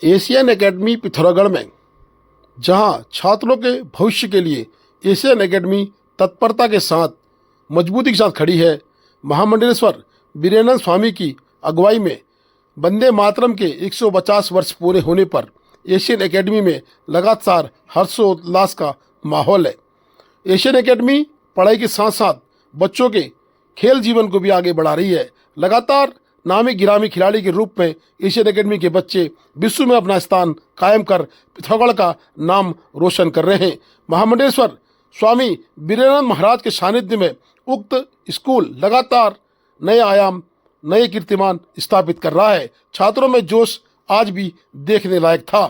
Asian academy Pithoragarh में, जहां छात्रों के भविष्य के लिए एशियन एकेडमी तत्परता के साथ मजबूती के साथ खड़ी है। महामंडलेश्वर बीरेन्द्र स्वामी की अगुवाई में वंदे मातरम के 150 वर्ष पूरे होने पर एशियन एकेडमी में लगातार हर्षोल्लास का माहौल है। एशियन एकेडमी पढ़ाई के साथ साथ बच्चों के खेल जीवन को भी आगे बढ़ा रही है। लगातार नामी गिरामी खिलाड़ी के रूप में एशियन एकेडमी के बच्चे विश्व में अपना स्थान कायम कर पिथौरागढ़ का नाम रोशन कर रहे हैं। महामंडलेश्वर स्वामी बीरेन्द्र महाराज के सानिध्य में उक्त स्कूल लगातार नए आयाम, नए कीर्तिमान स्थापित कर रहा है। छात्रों में जोश आज भी देखने लायक था।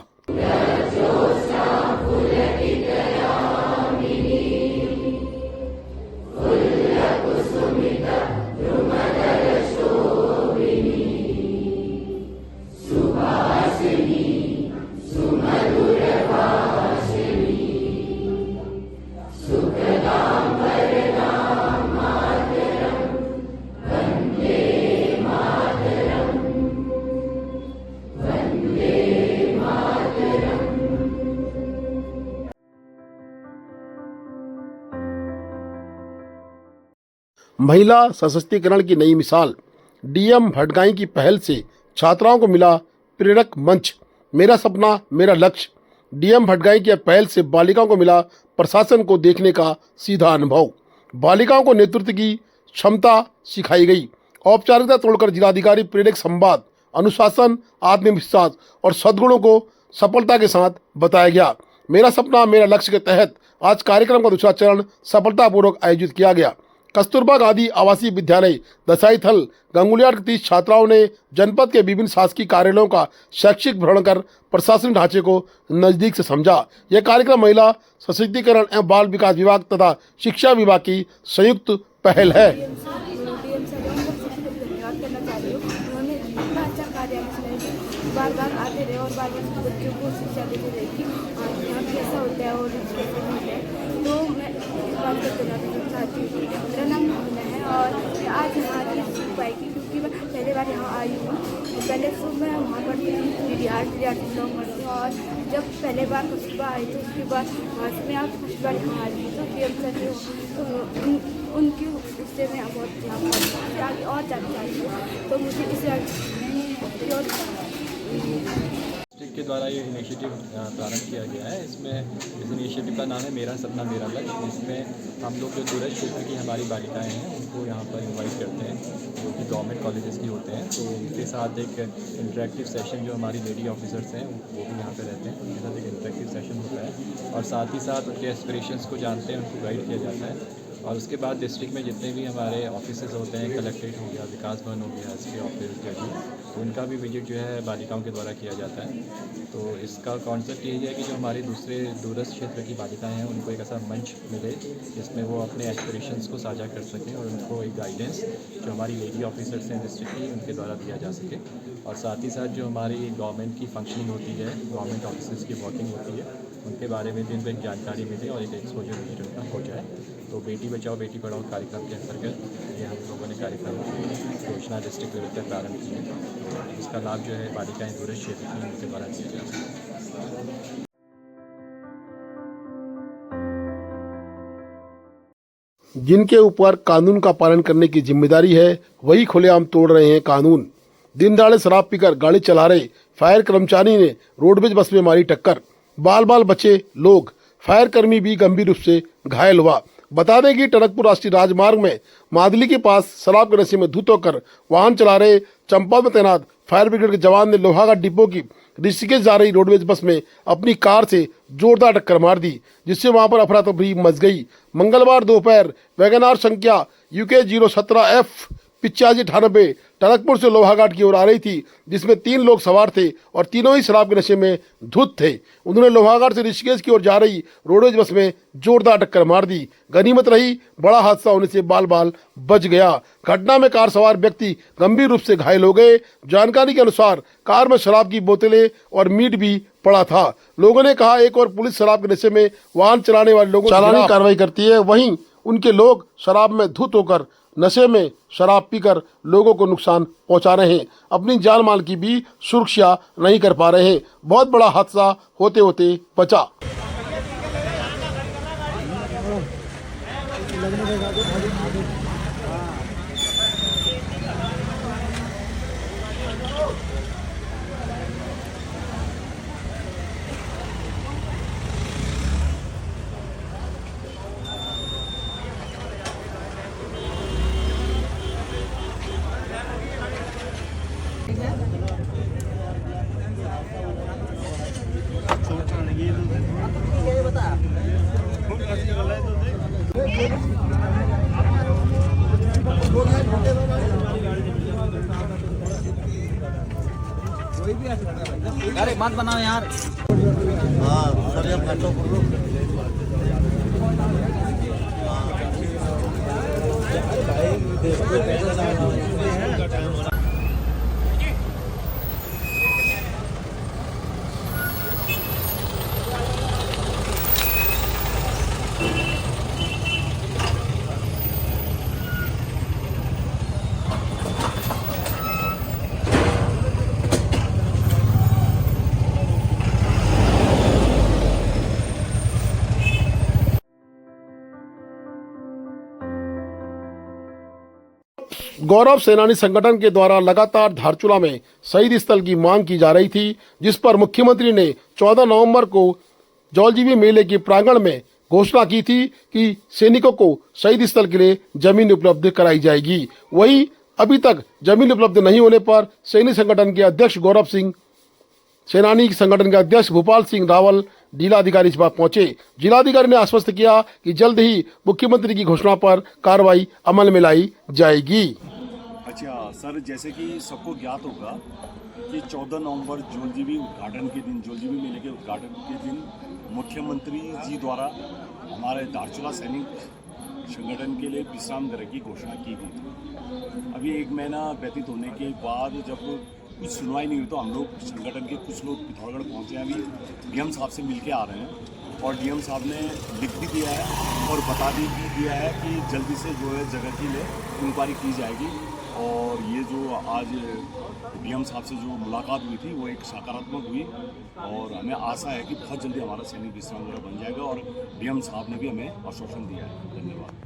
महिला सशक्तिकरण की नई मिसाल, डीएम भटगाई की पहल से छात्राओं को मिला प्रेरक मंच। मेरा सपना मेरा लक्ष्य। डीएम भटगाई की पहल से बालिकाओं को मिला प्रशासन को देखने का सीधा अनुभव। बालिकाओं को नेतृत्व की क्षमता सिखाई गई। औपचारिकता तोड़कर जिलाधिकारी प्रेरक संवाद, अनुशासन, आत्मविश्वास और सद्गुणों को सफलता के साथ बताया गया। मेरा सपना मेरा लक्ष्य के तहत आज कार्यक्रम का दूसरा चरण सफलतापूर्वक आयोजित किया गया। कस्तूरबा गांधी आवासीय विद्यालय दसाईथल गंगुलियार की 30 छात्राओं ने जनपद के विभिन्न शासकीय कार्यालयों का शैक्षिक भ्रमण कर प्रशासनिक ढांचे को नजदीक से समझा। यह कार्यक्रम महिला सशक्तिकरण एवं बाल विकास विभाग तथा शिक्षा विभाग की संयुक्त पहल है। बार बार आते रहे और बार बार बच्चों को शिक्षा देते रहे कि यहाँ कैसा होता है और कैसा नहीं है। तो मैं इस बात को बताना चाहती हूँ। मेरा नाम मोहना है और मैं आज यहाँ की सीख पाई क्योंकि मैं पहले बार यहाँ आई हूँ। पहले तो मैं वहाँ पढ़ती थी पढ़ती और जब पहले बार कस्तूरबा आई थी उसके बाद वहाँ से मैं आप फर्स्ट बार यहाँ आई थी तो डीएम सर तो उनकी उससे मैं बहुत यहाँ आगे और जाती आई हूँ। तो मुझे इस डिस्ट्रिक्ट के द्वारा ये इनिशिएटिव प्रारंभ किया गया है। इस इनिशिएटिव का नाम है मेरा सपना मेरा लक्ष्य। इसमें हम लोग जो दूरस्थ क्षेत्र की हमारी बालिकाएं हैं उनको यहाँ पर इनवाइट करते हैं जो कि गवर्नमेंट कॉलेजेस की होते हैं। तो उनके साथ एक इंटरेक्टिव सेशन, जो हमारी लेडी ऑफिसर्स हैं वो भी यहाँ पर रहते हैं, उनके साथ एक इंटरेक्टिव सेशन होता है और साथ ही साथ उनके एस्पिरेशंस को जानते हैं, उनको गाइड किया जाता है। और उसके बाद डिस्ट्रिक्ट में जितने भी हमारे ऑफिसेज होते हैं, कलेक्ट्रेट हो गया, विकास भवन हो गया, एसपी ऑफिस जैसे, तो उनका भी विजिट जो है बालिकाओं के द्वारा किया जाता है। तो इसका कॉन्सेप्ट यही है कि जो हमारे दूसरे दूरस्थ क्षेत्र की बालिकाएं हैं उनको एक ऐसा मंच मिले जिसमें वो अपने एस्पिरेशंस को साझा कर सकें और उनको एक गाइडेंस जो हमारी लेडी ऑफिसर्स हैं डिस्ट्रिक्ट की उनके द्वारा दिया जा सके। और साथ ही साथ जो हमारी गवर्नमेंट की फंक्शनिंग होती है, गवर्नमेंट ऑफिसर्स की वर्किंग होती है, उनके बारे में भी उनको एक जानकारी मिले और एक एक्सपोजर विजिट उनका हो जाए। तो बेटी बचाओ बेटी पढ़ाओ कार्यक्रम के अंतर्गत ये हम लोगों ने कार्यक्रम की घोषणा डिस्ट्रिक्ट लेवल पर प्रारंभ की है। तो इसका लाभ जो है बालिकाएं दूरस्थ क्षेत्र की उनके द्वारा दिया जा सकता है। जिनके ऊपर कानून का पालन करने की जिम्मेदारी है वही खुलेआम तोड़ रहे हैं कानून। दिन दहाड़े शराब पीकर गाड़ी चला रहे फायर कर्मचारी ने रोडवेज बस में मारी टक्कर। बाल बाल बचे लोग, फायर कर्मी भी गंभीर रूप से घायल हुआ। बता दें कि टनकपुर राष्ट्रीय राजमार्ग में मादली के पास शराब के नशे में धुत होकर वाहन चला रहे चंपावत में तैनात फायर ब्रिगेड के जवान ने लोहागढ़ डिपो की ऋषिकेश जा रही रोडवेज बस में अपनी कार से जोरदार टक्कर मार दी, जिससे वहां पर अफरा तफरी मच गई। मंगलवार दोपहर वैगनार संख्या UK 017F 8598 टनकपुर से लोहाघाट की ओर आ रही थी, जिसमें 3 लोग सवार थे और तीनों ही शराब के नशे में धुत थे। उन्होंने लोहाघाट से ऋषिकेश की ओर जा रही रोडवेज बस में जोरदार टक्कर मार दी। गनीमत रही बड़ा हादसा होने से बाल बाल बच गया। घटना में कार सवार व्यक्ति गंभीर रूप से घायल हो गए। जानकारी के अनुसार कार में शराब की बोतलें और मीट भी पड़ा था। लोगों ने कहा एक और पुलिस शराब के नशे में वाहन चलाने वाले लोगों की कार्रवाई करती है, वहीं उनके लोग शराब में धुत होकर नशे में शराब पीकर लोगों को नुकसान पहुंचा रहे हैं, अपनी जान माल की भी सुरक्षा नहीं कर पा रहे हैं। बहुत बड़ा हादसा होते होते बचा। अरे मत बनाओ यार। हाँ सर ये फटो गौरव सेनानी संगठन के द्वारा लगातार धारचूला में शहीद स्थल की मांग की जा रही थी, जिस पर मुख्यमंत्री ने 14 नवंबर को जौलजीबी मेले के प्रांगण में घोषणा की थी कि सैनिकों को शहीद स्थल के लिए जमीन उपलब्ध कराई जाएगी। वहीं अभी तक जमीन उपलब्ध नहीं होने पर सैनिक संगठन के अध्यक्ष गौरव सिंह, सेनानी संगठन के अध्यक्ष भूपाल सिंह रावल जिलाधिकारी के पास पहुंचे। जिलाधिकारी ने आश्वस्त किया कि जल्द ही मुख्यमंत्री की घोषणा पर कार्रवाई अमल में लाई जाएगी। अच्छा सर, जैसे कि सबको ज्ञात होगा कि 14 नवंबर जौलजीबी उद्घाटन के दिन, जौलजीबी मेले के उद्घाटन के दिन मुख्यमंत्री जी द्वारा हमारे धारचूला सैनिक संगठन के लिए विश्राम गृह की घोषणा की गई थी। अभी 1 महीना व्यतीत होने के बाद जब कुछ सुनवाई नहीं हुई तो हम लोग संगठन के कुछ लोग पिथौरागढ़ पहुँचे हैं। अभी डीएम साहब से मिल के आ रहे हैं और डीएम साहब ने लिख भी दिया है और बता भी दिया है कि जल्दी से जो है जगह के लिए इंक्वायरी की जाएगी। और ये जो आज डीएम साहब से जो मुलाकात हुई थी वो एक सकारात्मक हुई और हमें आशा है कि बहुत जल्दी हमारा सैनिक विश्राम गृह बन जाएगा और डीएम साहब ने भी हमें आश्वासन दिया है। धन्यवाद।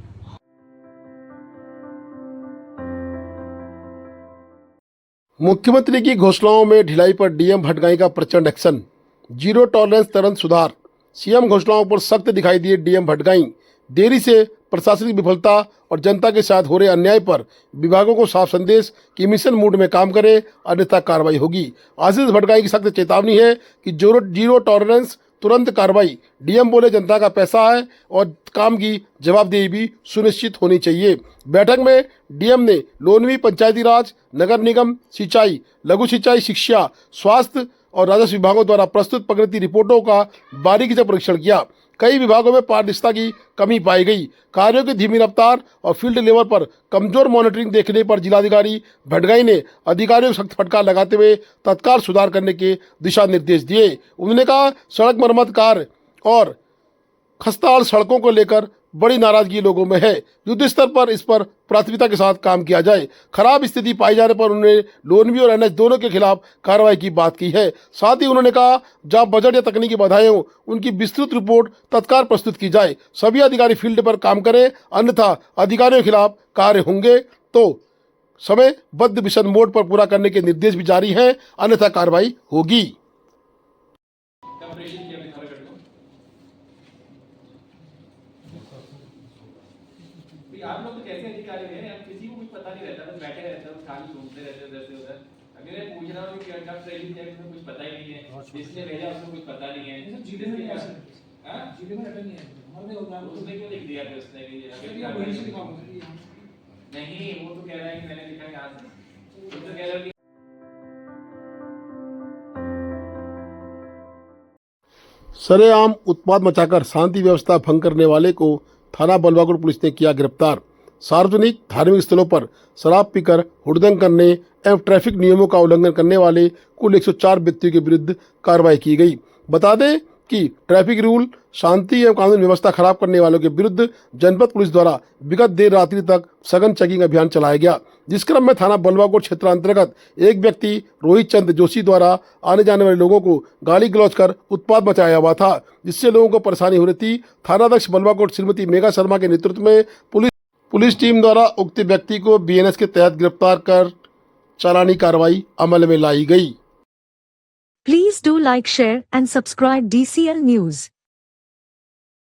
मुख्यमंत्री की घोषणाओं में ढिलाई पर डीएम भटगाई का प्रचंड एक्शन। जीरो टॉलरेंस तुरंत सुधार। सीएम घोषणाओं पर सख्त दिखाई दिए डीएम भटगाई। देरी से प्रशासनिक विफलता और जनता के साथ हो रहे अन्याय पर विभागों को साफ संदेश कि मिशन मोड में काम करे, अन्यथा कार्रवाई होगी। आशीष भटगाई की सख्त चेतावनी है कि जीरो टॉलरेंस, तुरंत कार्रवाई। डीएम बोले जनता का पैसा है और काम की जवाबदेही भी सुनिश्चित होनी चाहिए। बैठक में डीएम ने लोनवी, पंचायती राज, नगर निगम, सिंचाई, लघु सिंचाई, शिक्षा, स्वास्थ्य और राजस्व विभागों द्वारा प्रस्तुत प्रगति रिपोर्टों का बारीकी से परीक्षण किया। कई विभागों में पारदर्शिता की कमी पाई गई। कार्यों की धीमी रफ्तार और फील्ड लेवल पर कमजोर मॉनिटरिंग देखने पर जिलाधिकारी भटगाई ने अधिकारियों को सख्त फटकार लगाते हुए तत्काल सुधार करने के दिशा निर्देश दिए। उन्होंने कहा, सड़क मरम्मत कार्य और खस्ताहाल सड़कों को लेकर बड़ी नाराजगी लोगों में है। युद्ध स्तर पर इस पर प्राथमिकता के साथ काम किया जाए। खराब स्थिति पाई जाने पर उन्होंने लोनवी और एनएच दोनों के खिलाफ कार्रवाई की बात की है। साथ ही उन्होंने कहा, जहां बजट या तकनीकी बाधाएं हो उनकी विस्तृत रिपोर्ट तत्काल प्रस्तुत की जाए। सभी अधिकारी फील्ड पर काम करें, अन्यथा अधिकारियों के खिलाफ कार्य होंगे तो समयबद्ध मिशन मोड पर पूरा करने के निर्देश भी जारी हैं, अन्यथा कार्रवाई होगी। आप लोग तो कैसे अधिकारी हैं, आप किसी को कुछ पता नहीं रहता, बस बैठे रहते हो, खाली घूमते रहते हो इधर से उधर। अभी मैं पूछ रहा हूँ कि कब ट्रेनिंग है, उसमें कुछ पता ही नहीं है, जिसने भेजा उसको कुछ पता नहीं है। जीडे में हां जीडे में अटैक नहीं है हमारे होगा, उसने क्यों लिख दिया फिर उसने कि नहीं, वो तो कह रहा है कि मैंने लिखा यहां से, वो तो कह रहा है कि सरेआम उत्पाद मचाकर शांति व्यवस्था भंग करने वाले को थाना बलवागुड़ पुलिस ने किया गिरफ्तार। सार्वजनिक धार्मिक स्थलों पर शराब पीकर हुड़दंग करने एवं ट्रैफिक नियमों का उल्लंघन करने वाले कुल 104 व्यक्तियों के विरुद्ध कार्रवाई की गई। बता दें कि ट्रैफिक रूल, शांति एवं कानून व्यवस्था खराब करने वालों के विरुद्ध जनपद पुलिस द्वारा विगत देर रात्रि तक सघन चेकिंग अभियान चलाया गया, जिस क्रम में थाना बलवाकोट क्षेत्र अंतर्गत एक व्यक्ति रोहित चंद जोशी द्वारा आने जाने वाले लोगों को गाली गलौज कर उत्पात मचाया हुआ था, जिससे लोगों को परेशानी हो रही थी। थानाध्यक्ष बलवाकोट श्रीमती मेघा शर्मा के नेतृत्व में पुलिस टीम द्वारा उक्त व्यक्ति को बीएनएस के तहत गिरफ्तार कर चालानी कार्रवाई अमल में लाई गई। Please do like, share and subscribe DCL News.